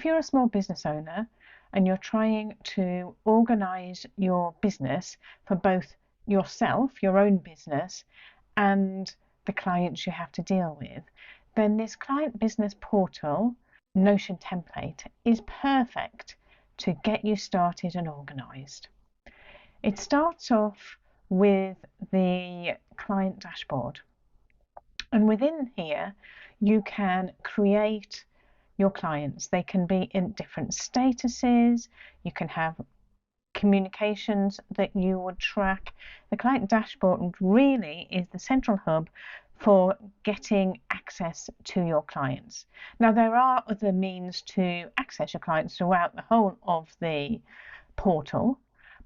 if you're a small business owner and you're trying to organise your business for both yourself, your own business, and the clients you have to deal with, then this client business portal Notion template is perfect to get you started and organised. It starts off with the client dashboard, and within here you can create your clients. They can be in different statuses. You can have communications that you would track. The client dashboard really is the central hub for getting access to your clients. Now, there are other means to access your clients throughout the whole of the portal,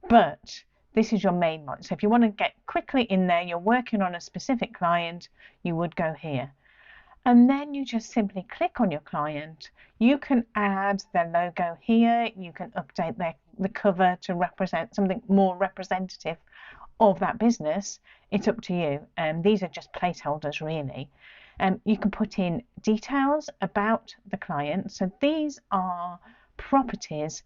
but this is your main one. So if you want to get quickly in there, you're working on a specific client, you would go here. And then you just simply click on your client. You can add their logo here. You can update the cover to represent something more representative of that business. It's up to you. These are just placeholders, really. You can put in details about the client. So these are properties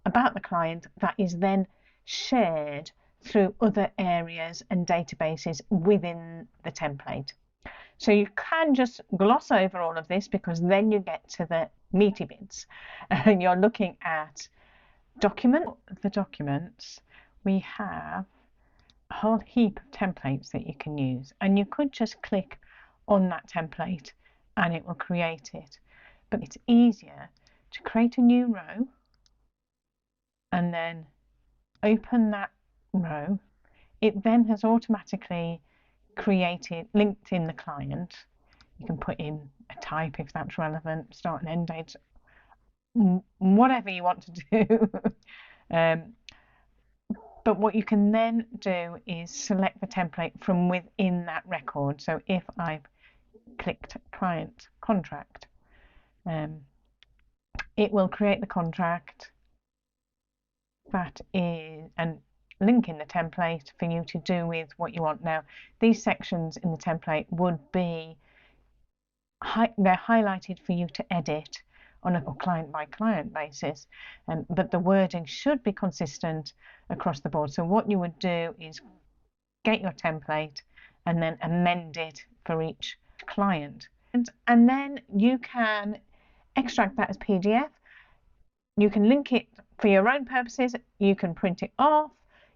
about the client that is then shared through other areas and databases within the template. So you can just gloss over all of this because then you get to the meaty bits and you're looking at the documents. We have a whole heap of templates that you can use, and you could just click on that template and it will create it. But it's easier to create a new row and then open that row. It then has automatically linked in the client. You can put in a type if that's relevant, start and end dates, whatever you want to do. But what you can then do is select the template from within that record. So if I've clicked client contract, it will create the contract that is and link in the template for you to do with what you want. Now, these sections in the template would be they're highlighted for you to edit on a client by client basis, but the wording should be consistent across the board. So what you would do is get your template and then amend it for each client, and then you can extract that as PDF. You can link it for your own purposes. You can print it off.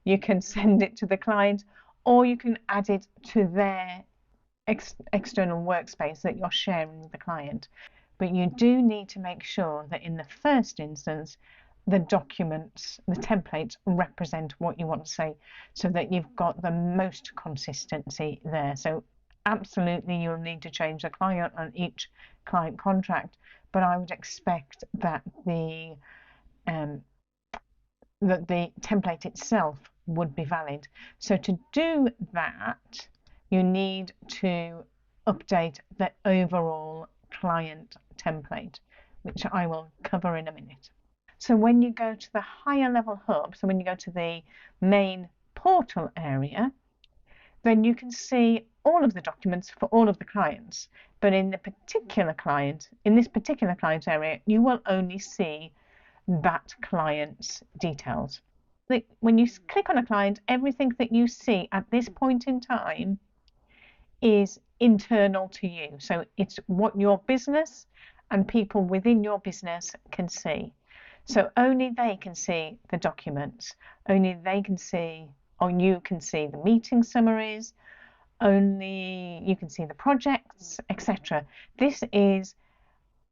You can send it to the client, or you can add it to their external workspace that you're sharing with the client. But you do need to make sure that in the first instance, the documents, the templates represent what you want to say so that you've got the most consistency there. So absolutely, you'll need to change the client on each client contract, but I would expect that the template itself would be valid. So to do that, you need to update the overall client template, which I will cover in a minute. So when you go to the higher level hub, so when you go to the main portal area, then you can see all of the documents for all of the clients. But in this particular client area, you will only see that client's details. When you click on a client, everything that you see at this point in time is internal to you. So it's what your business and people within your business can see. So only they can see the documents, only they can see, or you can see the meeting summaries, only you can see the projects, etc. This is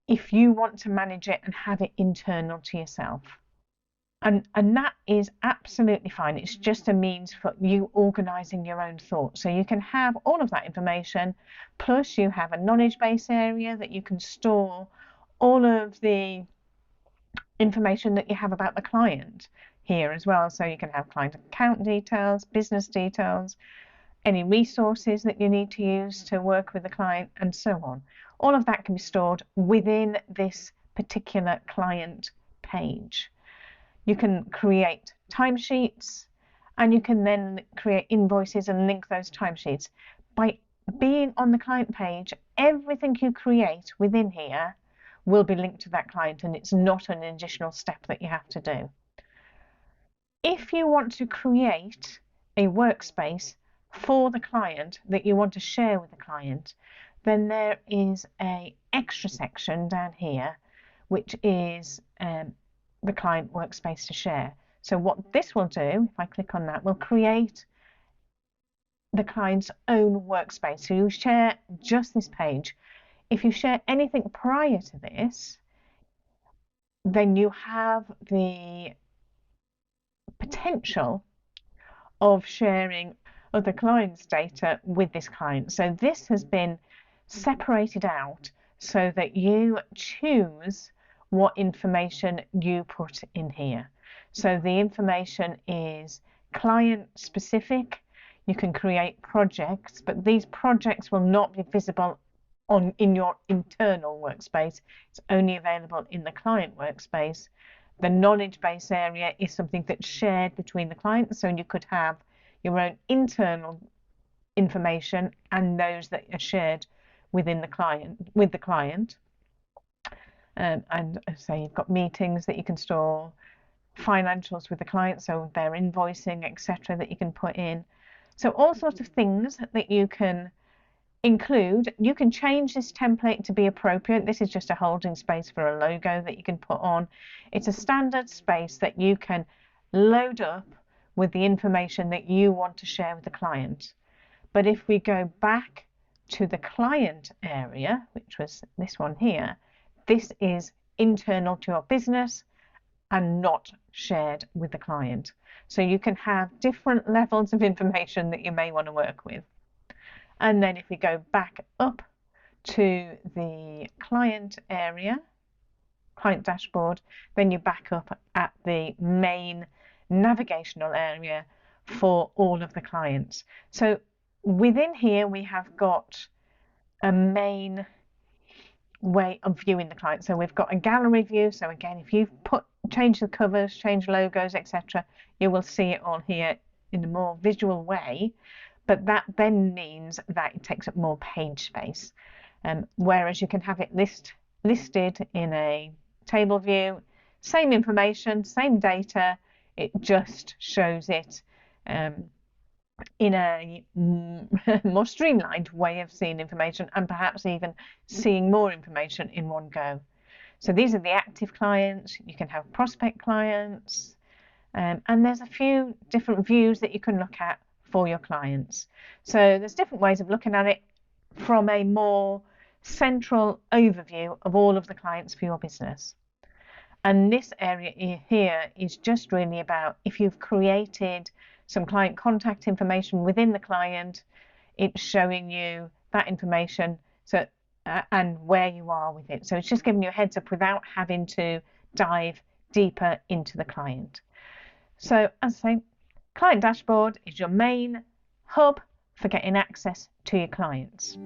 if you want to manage it and have it internal to yourself. And that is absolutely fine. It's just a means for you organising your own thoughts. So you can have all of that information, plus you have a knowledge base area that you can store all of the information that you have about the client here as well. So you can have client account details, business details, any resources that you need to use to work with the client, and so on. All of that can be stored within this particular client page. You can create timesheets, and you can then create invoices and link those timesheets. By being on the client page, everything you create within here will be linked to that client, and it's not an additional step that you have to do. If you want to create a workspace for the client that you want to share with the client, then there is an extra section down here, which is the client workspace to share. So what this will do, if I click on that, will create the client's own workspace. So you share just this page. If you share anything prior to this, then you have the potential of sharing other clients' data with this client. So this has been separated out so that you choose what information you put in here. So the information is client specific. You can create projects, but these projects will not be visible in your internal workspace. It's only available in the client workspace. The knowledge base area is something that's shared between the clients, so you could have your own internal information and those that are shared within the client with the client. And say you've got meetings that you can store, financials with the client, so their invoicing, etc., that you can put in. So all sorts of things that you can include. You can change this template to be appropriate. This is just a holding space for a logo that you can put on. It's a standard space that you can load up with the information that you want to share with the client. But if we go back to the client area, which was this one here, this is internal to your business and not shared with the client. So you can have different levels of information that you may want to work with. And then if we go back up to the client area, client dashboard, then you're back up at the main navigational area for all of the clients. So within here, we have got a main way of viewing the client. So we've got a gallery view. So again, if you've change the covers, change logos, etc., you will see it all here in a more visual way. But that then means that it takes up more page space. Whereas you can have it listed in a table view, same information, same data, it just shows it in a more streamlined way of seeing information, and perhaps even seeing more information in one go. So these are the active clients. You can have prospect clients, and there's a few different views that you can look at for your clients. So there's different ways of looking at it from a more central overview of all of the clients for your business. And this area here is just really about if you've created some client contact information within the client, it's showing you that information and where you are with it. So it's just giving you a heads up without having to dive deeper into the client. So as I say, Client Dashboard is your main hub for getting access to your clients.